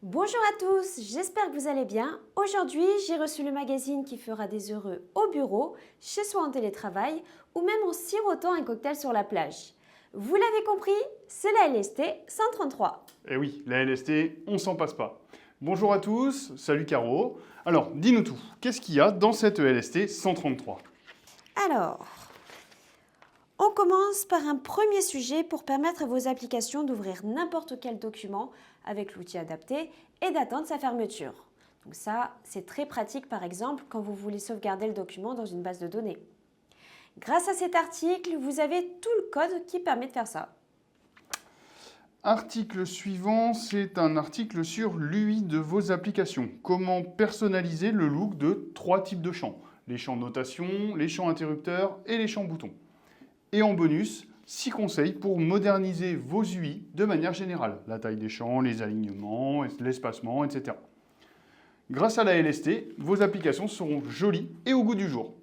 Bonjour à tous, j'espère que vous allez bien. Aujourd'hui, j'ai reçu le magazine qui fera des heureux au bureau, chez soi en télétravail ou même en sirotant un cocktail sur la plage. Vous l'avez compris, c'est la LST 133. Eh oui, la LST, on s'en passe pas. Bonjour à tous, salut Caro. Alors, dis-nous tout, qu'est-ce qu'il y a dans cette LST 133? Alors, on commence par un premier sujet pour permettre à vos applications d'ouvrir n'importe quel document avec l'outil adapté et d'attendre sa fermeture. Donc ça, c'est très pratique par exemple quand vous voulez sauvegarder le document dans une base de données. Grâce à cet article, vous avez tout le code qui permet de faire ça. Article suivant, c'est un article sur l'UI de vos applications. Comment personnaliser le look de 3 types de champs. Les champs notation, les champs interrupteurs et les champs boutons. Et en bonus, 6 conseils pour moderniser vos UI de manière générale. La taille des champs, les alignements, l'espacement, etc. Grâce à la LST, vos applications seront jolies et au goût du jour.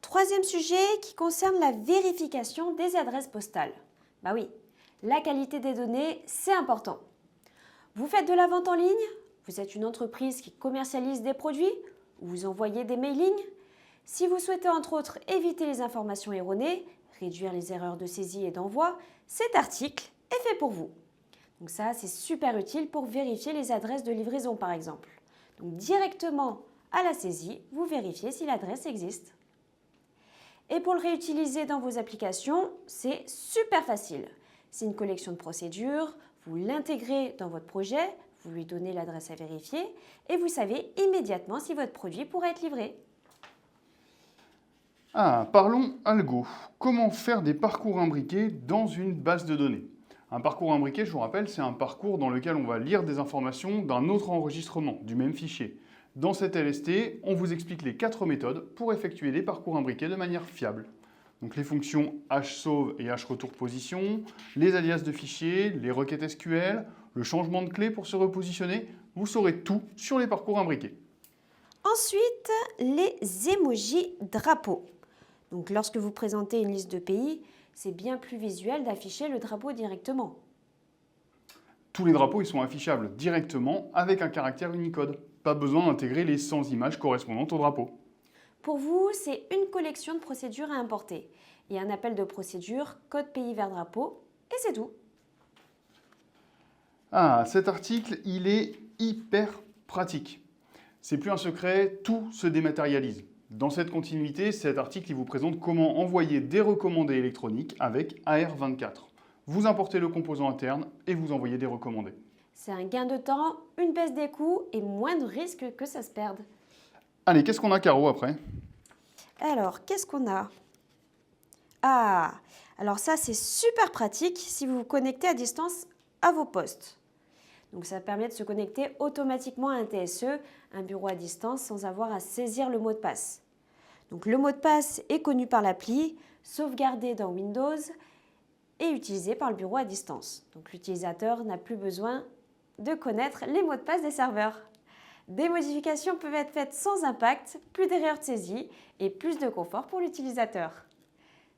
Troisième sujet qui concerne la vérification des adresses postales. Bah oui, la qualité des données, c'est important. Vous faites de la vente en ligne? Vous êtes une entreprise qui commercialise des produits? Ou vous envoyez des mailings? Si vous souhaitez entre autres éviter les informations erronées, réduire les erreurs de saisie et d'envoi, cet article est fait pour vous. Donc ça, c'est super utile pour vérifier les adresses de livraison par exemple. Donc directement à la saisie, vous vérifiez si l'adresse existe. Et pour le réutiliser dans vos applications, c'est super facile. C'est une collection de procédures, vous l'intégrez dans votre projet, vous lui donnez l'adresse à vérifier et vous savez immédiatement si votre produit pourrait être livré. Ah, parlons algo. Comment faire des parcours imbriqués dans une base de données? Un parcours imbriqué, je vous rappelle, c'est un parcours dans lequel on va lire des informations d'un autre enregistrement, du même fichier. Dans cette LST, on vous explique les 4 méthodes pour effectuer des parcours imbriqués de manière fiable. Donc les fonctions hsauve et hretourposition, les alias de fichiers, les requêtes SQL, le changement de clé pour se repositionner, vous saurez tout sur les parcours imbriqués. Ensuite, les emojis drapeaux. Donc lorsque vous présentez une liste de pays, c'est bien plus visuel d'afficher le drapeau directement. Tous les drapeaux ils sont affichables directement avec un caractère Unicode. Pas besoin d'intégrer les 100 images correspondantes au drapeau. Pour vous, c'est une collection de procédures à importer. Et un appel de procédure, code pays vers drapeau, et c'est tout. Ah, cet article, il est hyper pratique. C'est plus un secret, tout se dématérialise. Dans cette continuité, cet article il vous présente comment envoyer des recommandés électroniques avec AR24. Vous importez le composant interne et vous envoyez des recommandés. C'est un gain de temps, une baisse des coûts et moins de risques que ça se perde. Allez, qu'est-ce qu'on a, Caro, après? Alors, qu'est-ce qu'on a? Ah, alors ça c'est super pratique si vous vous connectez à distance à vos postes. Donc ça permet de se connecter automatiquement à un TSE, un bureau à distance, sans avoir à saisir le mot de passe. Donc le mot de passe est connu par l'appli, sauvegardé dans Windows et utilisé par le bureau à distance. Donc l'utilisateur n'a plus besoin de connaître les mots de passe des serveurs. Des modifications peuvent être faites sans impact, plus d'erreurs de saisie et plus de confort pour l'utilisateur.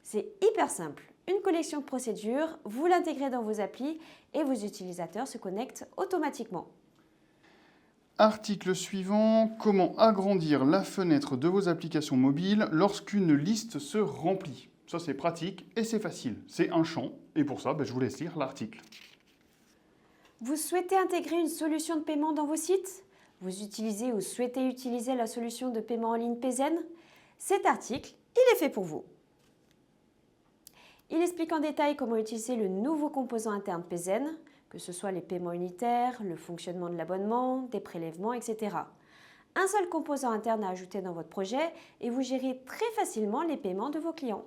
C'est hyper simple. Une collection de procédures, vous l'intégrez dans vos applis et vos utilisateurs se connectent automatiquement. Article suivant, comment agrandir la fenêtre de vos applications mobiles lorsqu'une liste se remplit. Ça c'est pratique et c'est facile. C'est un champ et pour ça, je vous laisse lire l'article. Vous souhaitez intégrer une solution de paiement dans vos sites? Vous utilisez ou souhaitez utiliser la solution de paiement en ligne Payzen? Cet article, il est fait pour vous. Il explique en détail comment utiliser le nouveau composant interne Payzen, que ce soit les paiements unitaires, le fonctionnement de l'abonnement, des prélèvements, etc. Un seul composant interne à ajouter dans votre projet et vous gérez très facilement les paiements de vos clients.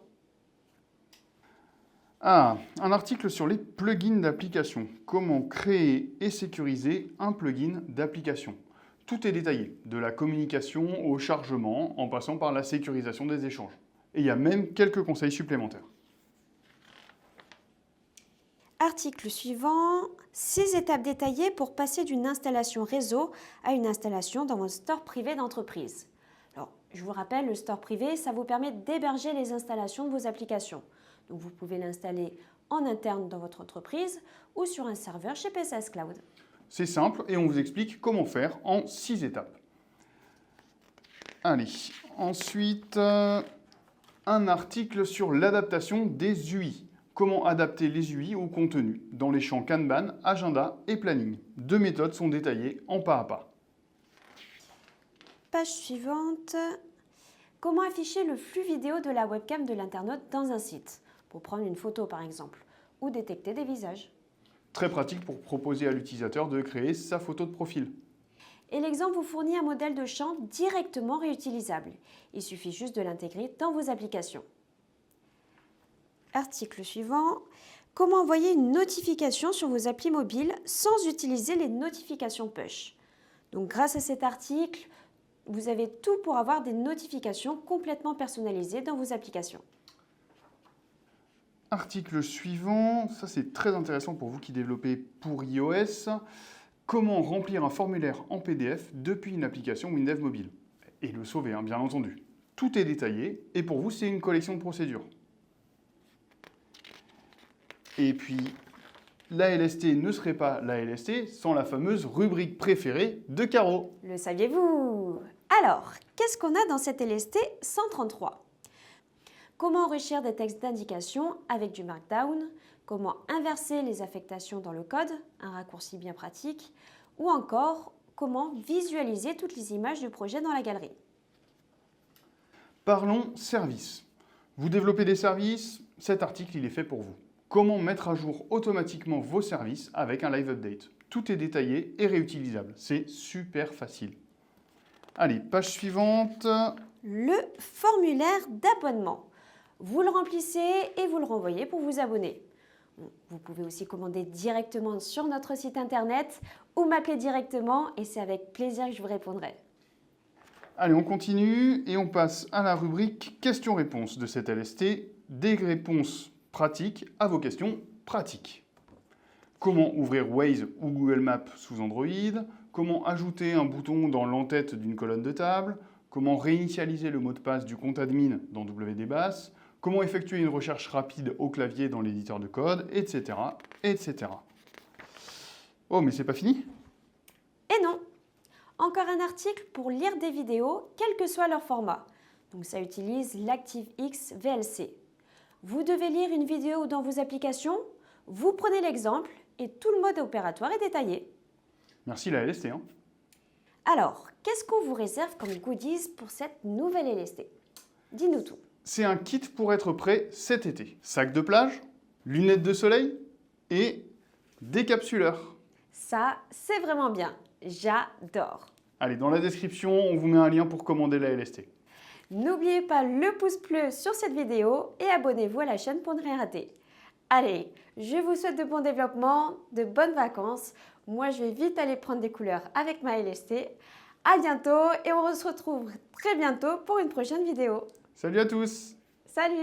Ah, un article sur les plugins d'application. Comment créer et sécuriser un plugin d'application. Tout est détaillé, de la communication au chargement, en passant par la sécurisation des échanges. Et il y a même quelques conseils supplémentaires. Article suivant, 6 étapes détaillées pour passer d'une installation réseau à une installation dans votre store privé d'entreprise. Alors, je vous rappelle, le store privé, ça vous permet d'héberger les installations de vos applications. Donc, vous pouvez l'installer en interne dans votre entreprise ou sur un serveur chez PCS Cloud. C'est simple et on vous explique comment faire en 6 étapes. Allez, ensuite, un article sur l'adaptation des UI. Comment adapter les UI au contenu dans les champs Kanban, agenda et planning. 2 méthodes sont détaillées en pas à pas. Page suivante. Comment afficher le flux vidéo de la webcam de l'internaute dans un site, pour prendre une photo par exemple, ou détecter des visages. Très pratique pour proposer à l'utilisateur de créer sa photo de profil. Et l'exemple vous fournit un modèle de champ directement réutilisable. Il suffit juste de l'intégrer dans vos applications. Article suivant. Comment envoyer une notification sur vos applis mobiles sans utiliser les notifications push. Donc grâce à cet article, vous avez tout pour avoir des notifications complètement personnalisées dans vos applications. Article suivant, ça c'est très intéressant pour vous qui développez pour iOS. Comment remplir un formulaire en PDF depuis une application Windows Mobile. Et le sauver, bien entendu. Tout est détaillé et pour vous c'est une collection de procédures. Et puis, l'ALST ne serait pas l'ALST sans la fameuse rubrique préférée de Caro. Le saviez-vous? Alors, qu'est-ce qu'on a dans cette LST 133? Comment enrichir des textes d'indication avec du Markdown? Comment inverser les affectations dans le code, un raccourci bien pratique? Ou encore, comment visualiser toutes les images du projet dans la galerie? Parlons services. Vous développez des services, cet article il est fait pour vous. Comment mettre à jour automatiquement vos services avec un live update. Tout est détaillé et réutilisable. C'est super facile. Allez, page suivante. Le formulaire d'abonnement. Vous le remplissez et vous le renvoyez pour vous abonner. Vous pouvez aussi commander directement sur notre site internet ou m'appeler directement et c'est avec plaisir que je vous répondrai. Allez, on continue et on passe à la rubrique questions-réponses de cette LST. Des réponses pratiques à vos questions pratiques. Comment ouvrir Waze ou Google Maps sous Android? Comment ajouter un bouton dans l'entête d'une colonne de table? Comment réinitialiser le mot de passe du compte admin dans WDBass? Comment effectuer une recherche rapide au clavier dans l'éditeur de code, etc., etc. Oh, mais c'est pas fini? Et non! Encore un article pour lire des vidéos, quel que soit leur format. Donc ça utilise l'ActiveX VLC. Vous devez lire une vidéo dans vos applications, vous prenez l'exemple et tout le mode opératoire est détaillé. Merci la LST. Alors, qu'est-ce qu'on vous réserve comme goodies pour cette nouvelle LST? Dis-nous tout. C'est un kit pour être prêt cet été. Sac de plage, lunettes de soleil et décapsuleur. Ça, c'est vraiment bien. J'adore. Allez, dans la description, on vous met un lien pour commander la LST. N'oubliez pas le pouce bleu sur cette vidéo et abonnez-vous à la chaîne pour ne rien rater. Allez, je vous souhaite de bons développements, de bonnes vacances. Moi, je vais vite aller prendre des couleurs avec ma LST. À bientôt et on se retrouve très bientôt pour une prochaine vidéo. Salut à tous! Salut!